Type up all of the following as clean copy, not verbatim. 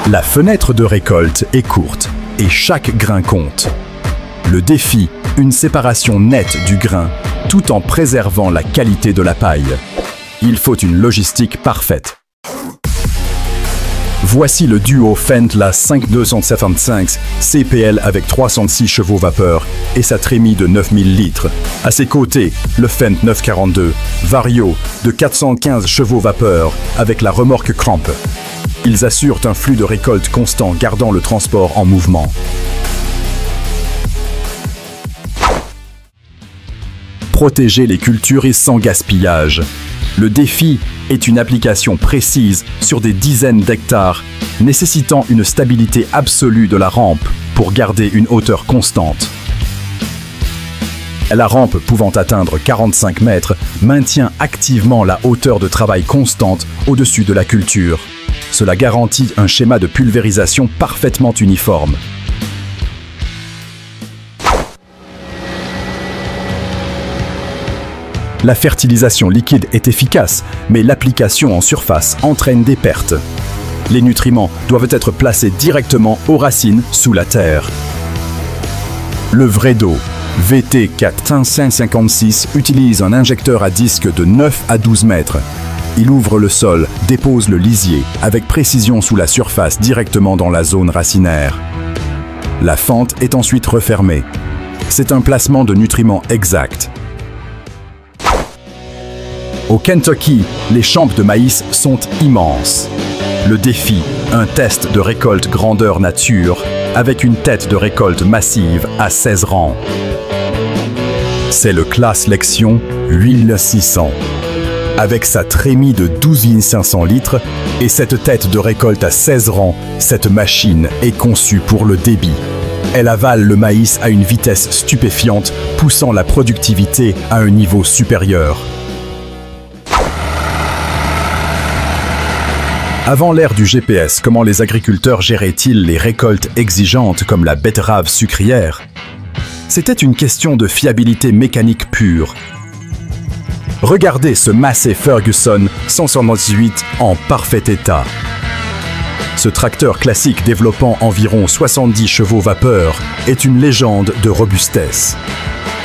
La fenêtre de récolte est courte et chaque grain compte. Le défi, une séparation nette du grain tout en préservant la qualité de la paille. Il faut une logistique parfaite. Voici le duo Fendt La 5275 CPL avec 306 chevaux vapeur et sa trémie de 9000 litres. À ses côtés, le Fendt 942 Vario de 415 chevaux vapeur avec la remorque Cramp. Ils assurent un flux de récolte constant gardant le transport en mouvement. Protéger les cultures et sans gaspillage. Le défi est une application précise sur des dizaines d'hectares, nécessitant une stabilité absolue de la rampe pour garder une hauteur constante. La rampe pouvant atteindre 45 mètres maintient activement la hauteur de travail constante au-dessus de la culture. Cela garantit un schéma de pulvérisation parfaitement uniforme. La fertilisation liquide est efficace, mais l'application en surface entraîne des pertes. Les nutriments doivent être placés directement aux racines sous la terre. Le Vredo VT4556 utilise un injecteur à disque de 9 à 12 mètres. Il ouvre le sol, dépose le lisier avec précision sous la surface directement dans la zone racinaire. La fente est ensuite refermée. C'est un placement de nutriments exact. Au Kentucky, les champs de maïs sont immenses. Le défi, un test de récolte grandeur nature avec une tête de récolte massive à 16 rangs. C'est le Class Lexion 8600. Avec sa trémie de 12 500 litres et cette tête de récolte à 16 rangs, cette machine est conçue pour le débit. Elle avale le maïs à une vitesse stupéfiante, poussant la productivité à un niveau supérieur. Avant l'ère du GPS, comment les agriculteurs géraient-ils les récoltes exigeantes comme la betterave sucrière? C'était une question de fiabilité mécanique pure. Regardez ce Massey Ferguson 178 en parfait état. Ce tracteur classique développant environ 70 chevaux vapeur est une légende de robustesse.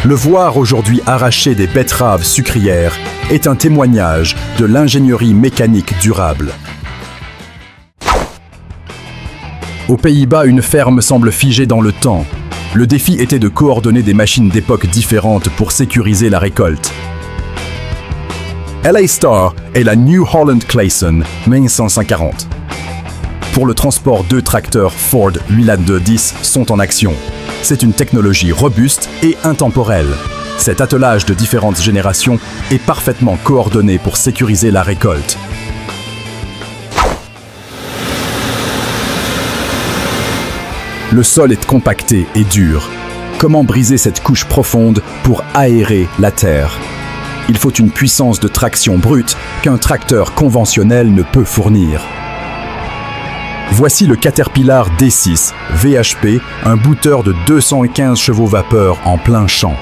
Le voir aujourd'hui arracher des betteraves sucrières est un témoignage de l'ingénierie mécanique durable. Aux Pays-Bas, une ferme semble figée dans le temps. Le défi était de coordonner des machines d'époques différentes pour sécuriser la récolte. LA Star et la New Holland Clayson 1540. Pour le transport, deux tracteurs Ford 8210 sont en action. C'est une technologie robuste et intemporelle. Cet attelage de différentes générations est parfaitement coordonné pour sécuriser la récolte. Le sol est compacté et dur. Comment briser cette couche profonde pour aérer la terre? Il faut une puissance de traction brute qu'un tracteur conventionnel ne peut fournir. Voici le Caterpillar D6 VHP, un booteur de 215 chevaux vapeur en plein champ.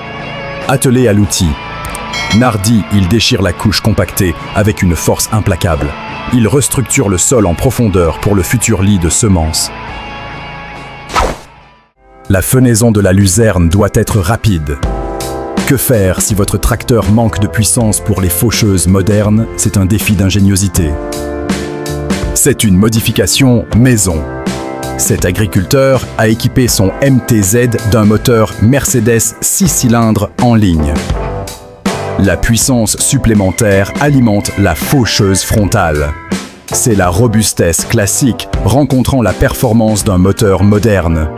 Attelé à l'outil. Nardi, il déchire la couche compactée avec une force implacable. Il restructure le sol en profondeur pour le futur lit de semences. La fenaison de la luzerne doit être rapide. Que faire si votre tracteur manque de puissance pour les faucheuses modernes? C'est un défi d'ingéniosité. C'est une modification maison. Cet agriculteur a équipé son MTZ d'un moteur Mercedes 6 cylindres en ligne. La puissance supplémentaire alimente la faucheuse frontale. C'est la robustesse classique rencontrant la performance d'un moteur moderne.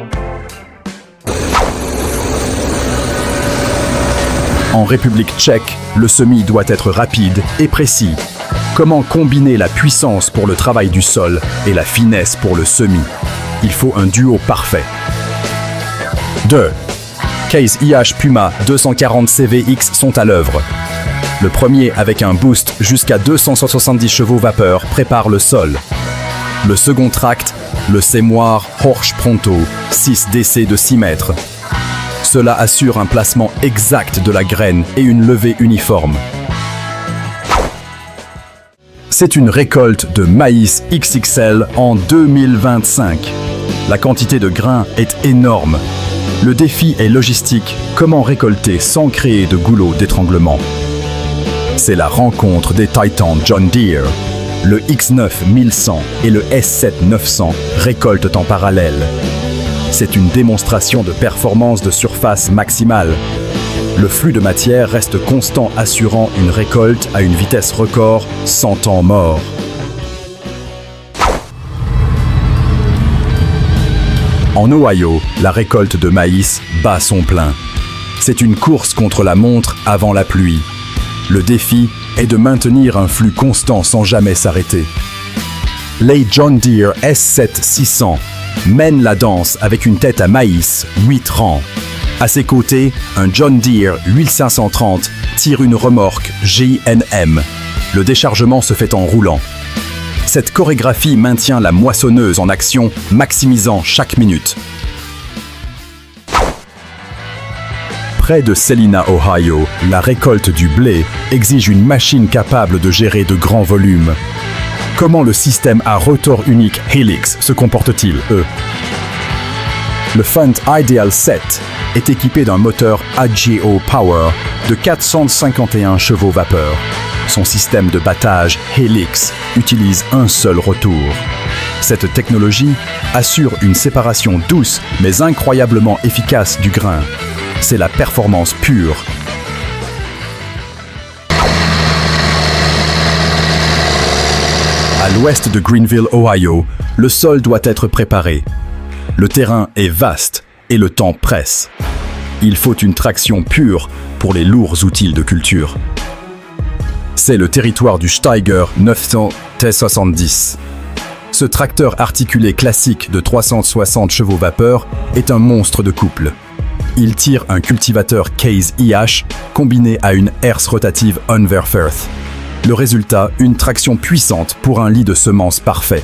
En République tchèque, le semis doit être rapide et précis. Comment combiner la puissance pour le travail du sol et la finesse pour le semis? Il faut un duo parfait. 2. Case IH Puma 240 CVX sont à l'œuvre. Le premier, avec un boost jusqu'à 270 chevaux vapeur, prépare le sol. Le second tract, le Semoir Horsch Pronto 6 DC de 6 mètres. Cela assure un placement exact de la graine et une levée uniforme. C'est une récolte de maïs XXL en 2025. La quantité de grains est énorme. Le défi est logistique. Comment récolter sans créer de goulot d'étranglement? C'est la rencontre des titans John Deere. Le X9 1100 et le S7 900 récoltent en parallèle. C'est une démonstration de performance de surface maximale. Le flux de matière reste constant, assurant une récolte à une vitesse record sans temps mort. En Ohio, la récolte de maïs bat son plein. C'est une course contre la montre avant la pluie. Le défi est de maintenir un flux constant sans jamais s'arrêter. Les John Deere S7 600 mènent la danse avec une tête à maïs 8 rangs. À ses côtés, un John Deere 8530 tire une remorque JNM. Le déchargement se fait en roulant. Cette chorégraphie maintient la moissonneuse en action, maximisant chaque minute. Près de Celina, Ohio, la récolte du blé exige une machine capable de gérer de grands volumes. Comment le système à rotor unique Helix se comporte-t-il, Le Fund Ideal 7 est équipé d'un moteur AGO Power de 451 chevaux vapeur. Son système de battage Helix utilise un seul retour. Cette technologie assure une séparation douce mais incroyablement efficace du grain. C'est la performance pure. À l'ouest de Greenville, Ohio, le sol doit être préparé. Le terrain est vaste et le temps presse. Il faut une traction pure pour les lourds outils de culture. C'est le territoire du Steiger 900 T70. Ce tracteur articulé classique de 360 chevaux vapeur est un monstre de couple. Il tire un cultivateur Case IH combiné à une herse rotative Unverfirth. Le résultat, une traction puissante pour un lit de semences parfait.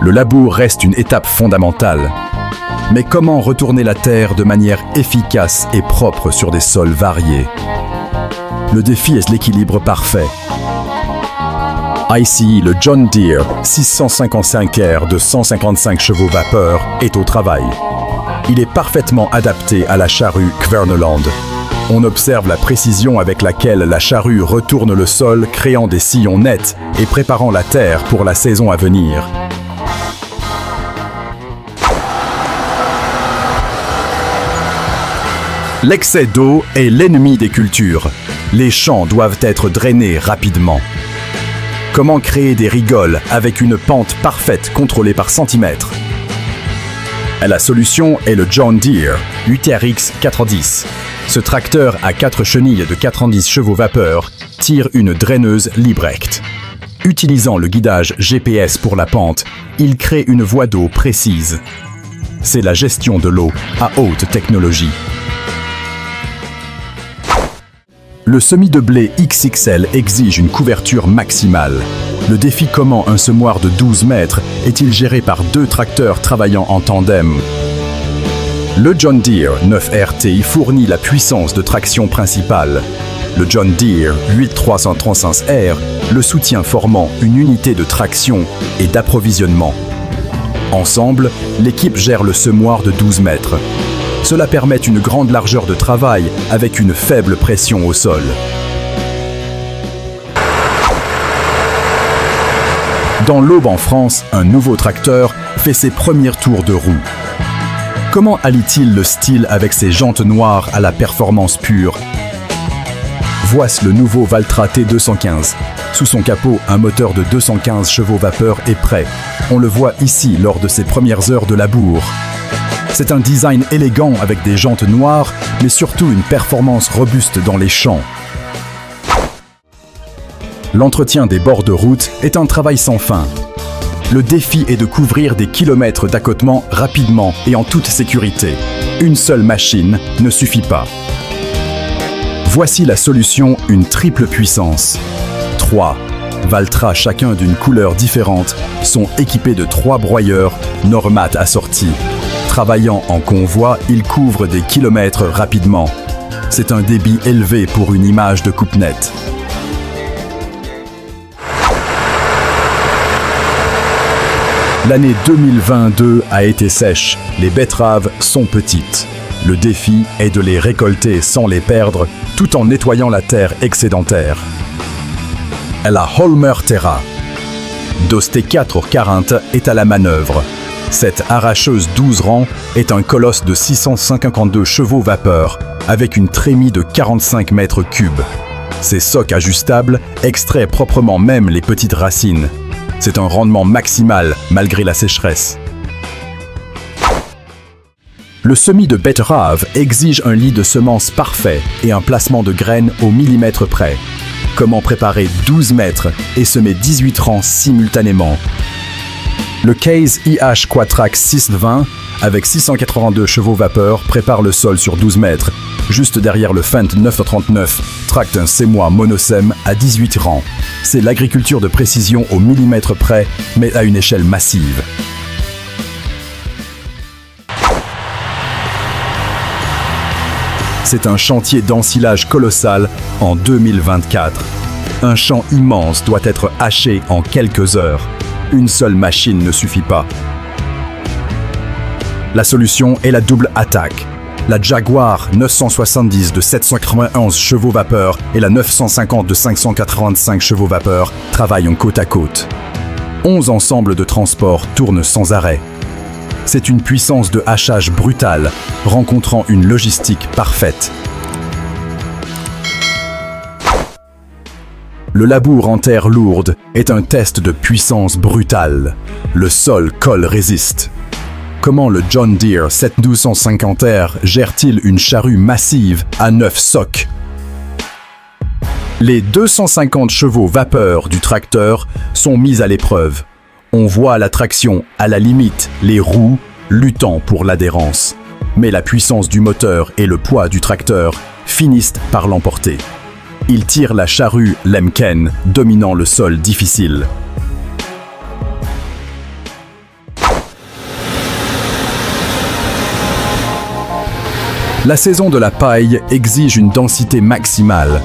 Le labour reste une étape fondamentale. Mais comment retourner la terre de manière efficace et propre sur des sols variés? Le défi est l'équilibre parfait. ICE, le John Deere 655R de 155 chevaux vapeur est au travail. Il est parfaitement adapté à la charrue Kverneland. On observe la précision avec laquelle la charrue retourne le sol, créant des sillons nets et préparant la terre pour la saison à venir. L'excès d'eau est l'ennemi des cultures. Les champs doivent être drainés rapidement. Comment créer des rigoles avec une pente parfaite contrôlée par centimètre? La solution est le John Deere UTRX 410. Ce tracteur à 4 chenilles de 90 chevaux vapeur tire une draineuse Liebrecht. Utilisant le guidage GPS pour la pente, il crée une voie d'eau précise. C'est la gestion de l'eau à haute technologie. Le semis de blé XXL exige une couverture maximale. Le défi comment un semoir de 12 mètres est-il géré par 2 tracteurs travaillant en tandem? Le John Deere 9RT fournit la puissance de traction principale. Le John Deere 8335R le soutient formant une unité de traction et d'approvisionnement. Ensemble, l'équipe gère le semoir de 12 mètres. Cela permet une grande largeur de travail avec une faible pression au sol. Dans l'Aube en France, un nouveau tracteur fait ses premiers tours de roue. Comment allie-t-il le style avec ses jantes noires à la performance pure? Voici le nouveau Valtra T215. Sous son capot, un moteur de 215 chevaux vapeur est prêt. On le voit ici lors de ses premières heures de labour. C'est un design élégant avec des jantes noires, mais surtout une performance robuste dans les champs. L'entretien des bords de route est un travail sans fin. Le défi est de couvrir des kilomètres d'accotement rapidement et en toute sécurité. Une seule machine ne suffit pas. Voici la solution, une triple puissance. 3 Valtra, chacun d'une couleur différente, sont équipés de 3 broyeurs Normat assortis. Travaillant en convoi, ils couvrent des kilomètres rapidement. C'est un débit élevé pour une image de coupe nette. L'année 2022 a été sèche, les betteraves sont petites. Le défi est de les récolter sans les perdre, tout en nettoyant la terre excédentaire. La Holmer Terra. Doste 4 Carinte est à la manœuvre. Cette arracheuse 12 rangs est un colosse de 652 chevaux vapeur, avec une trémie de 45 mètres cubes. Ces socs ajustables extraient proprement même les petites racines. C'est un rendement maximal malgré la sécheresse. Le semis de betterave exige un lit de semences parfait et un placement de graines au millimètre près. Comment préparer 12 mètres et semer 18 rangs simultanément? Le Case IH Quatrac 620 avec 682 chevaux vapeur prépare le sol sur 12 mètres. Juste derrière le Fendt 939 tracte un sémois monosème à 18 rangs. C'est l'agriculture de précision au millimètre près, mais à une échelle massive. C'est un chantier d'ensilage colossal en 2024. Un champ immense doit être haché en quelques heures. Une seule machine ne suffit pas. La solution est la double attaque. La Jaguar 970 de 791 chevaux vapeur et la 950 de 585 chevaux vapeur travaillent en côte à côte. 11 ensembles de transport tournent sans arrêt. C'est une puissance de hachage brutale, rencontrant une logistique parfaite. Le labour en terre lourde est un test de puissance brutale. Le sol colle résiste. Comment le John Deere 7250R gère-t-il une charrue massive à 9 socs? Les 250 chevaux vapeur du tracteur sont mis à l'épreuve. On voit la traction, à la limite, les roues luttant pour l'adhérence. Mais la puissance du moteur et le poids du tracteur finissent par l'emporter. Il tire la charrue Lemken, dominant le sol difficile. La saison de la paille exige une densité maximale.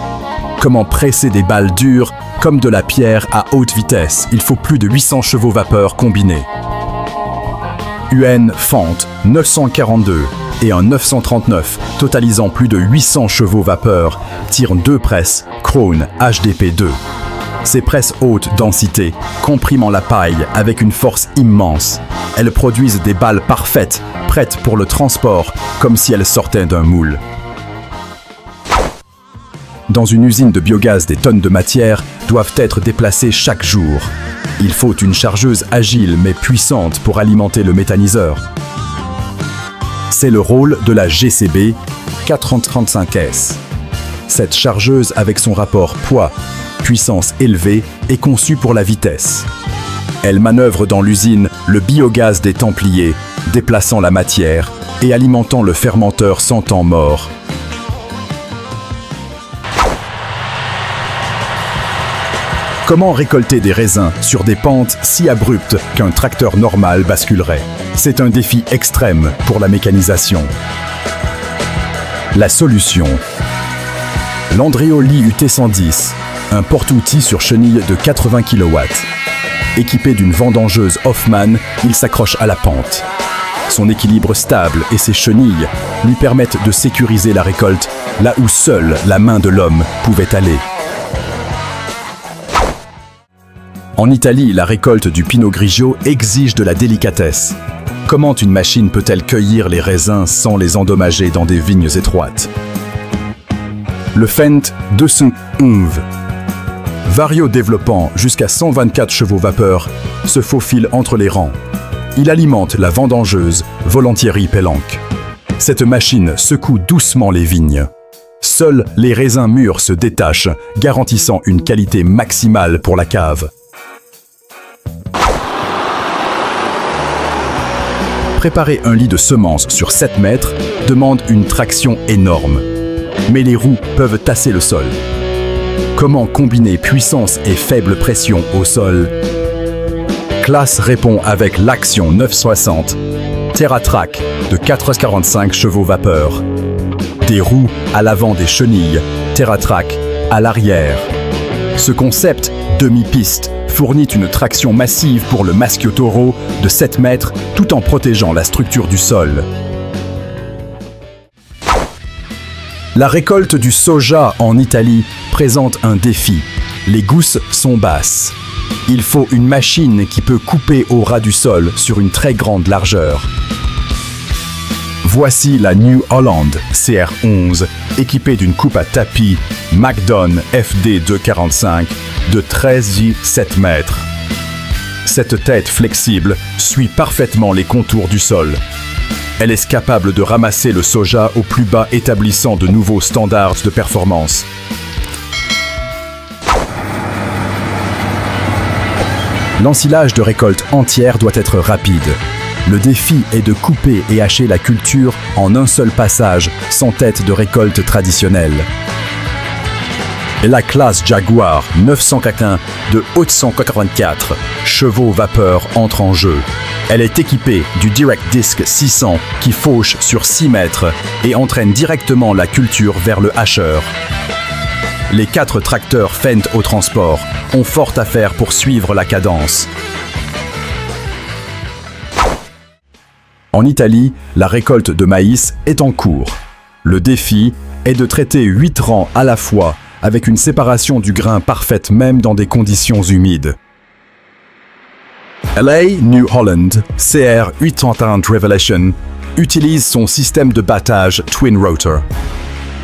Comment presser des balles dures comme de la pierre à haute vitesse? Il faut plus de 800 chevaux vapeur combinés. UN Fendt 942 et un 939, totalisant plus de 800 chevaux vapeur, tirent 2 presses Krone HDP2. Ces presses haute densité compriment la paille avec une force immense. Elles produisent des balles parfaites, prêtes pour le transport, comme si elles sortaient d'un moule. Dans une usine de biogaz, des tonnes de matière doivent être déplacées chaque jour. Il faut une chargeuse agile mais puissante pour alimenter le méthaniseur. C'est le rôle de la GCB 435S. Cette chargeuse avec son rapport poids-puissance élevée est conçue pour la vitesse. Elle manœuvre dans l'usine le biogaz des Templiers, déplaçant la matière et alimentant le fermenteur sans temps mort. Comment récolter des raisins sur des pentes si abruptes qu'un tracteur normal basculerait? C'est un défi extrême pour la mécanisation. La solution. L'Andreoli UT110, un porte-outils sur chenille de 80 kW. Équipé d'une vendangeuse Hoffmann, il s'accroche à la pente. Son équilibre stable et ses chenilles lui permettent de sécuriser la récolte là où seule la main de l'homme pouvait aller. En Italie, la récolte du Pinot Grigio exige de la délicatesse. Comment une machine peut-elle cueillir les raisins sans les endommager dans des vignes étroites? Le Fendt 211, vario développant jusqu'à 124 chevaux vapeur, se faufile entre les rangs. Il alimente la vendangeuse Volontieri Pellanc. Cette machine secoue doucement les vignes. Seuls les raisins mûrs se détachent, garantissant une qualité maximale pour la cave. Préparer un lit de semences sur 7 mètres demande une traction énorme. Mais les roues peuvent tasser le sol. Comment combiner puissance et faible pression au sol? Classe répond avec l'Action 960, TerraTrack de 445 chevaux vapeur. Des roues à l'avant des chenilles, TerraTrack à l'arrière. Ce concept demi-piste fournit une traction massive pour le Maschio-Toro de 7 mètres tout en protégeant la structure du sol. La récolte du soja en Italie présente un défi. Les gousses sont basses. Il faut une machine qui peut couper au ras du sol sur une très grande largeur. Voici la New Holland CR11, équipée d'une coupe à tapis Macdon FD 245 de 13,7 mètres. Cette tête flexible suit parfaitement les contours du sol. Elle est capable de ramasser le soja au plus bas, établissant de nouveaux standards de performance. L'ensilage de récolte entière doit être rapide. Le défi est de couper et hacher la culture en un seul passage, sans tête de récolte traditionnelle. La classe Jaguar 941 de 884 chevaux vapeur entre en jeu. Elle est équipée du Direct Disc 600 qui fauche sur 6 mètres et entraîne directement la culture vers le hacheur. Les 4 tracteurs Fendt au transport ont fort à faire pour suivre la cadence. En Italie, la récolte de maïs est en cours. Le défi est de traiter 8 rangs à la fois avec une séparation du grain parfaite même dans des conditions humides. LA New Holland CR830 Revelation utilise son système de battage Twin Rotor.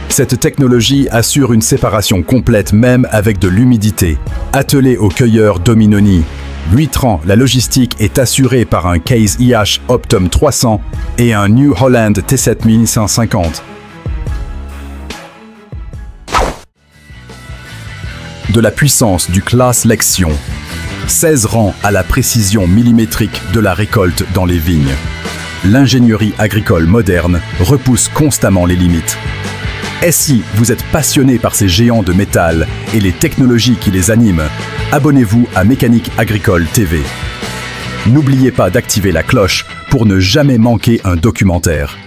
Cette technologie assure une séparation complète même avec de l'humidité. Attelé au cueilleur Dominoni, 8 rangs, la logistique est assurée par un Case IH Optum 300 et un New Holland T7150. De la puissance du classe Lexion. 16 rangs à la précision millimétrique de la récolte dans les vignes. L'ingénierie agricole moderne repousse constamment les limites. Et si vous êtes passionné par ces géants de métal et les technologies qui les animent, abonnez-vous à Mécanique Agricole TV. N'oubliez pas d'activer la cloche pour ne jamais manquer un documentaire.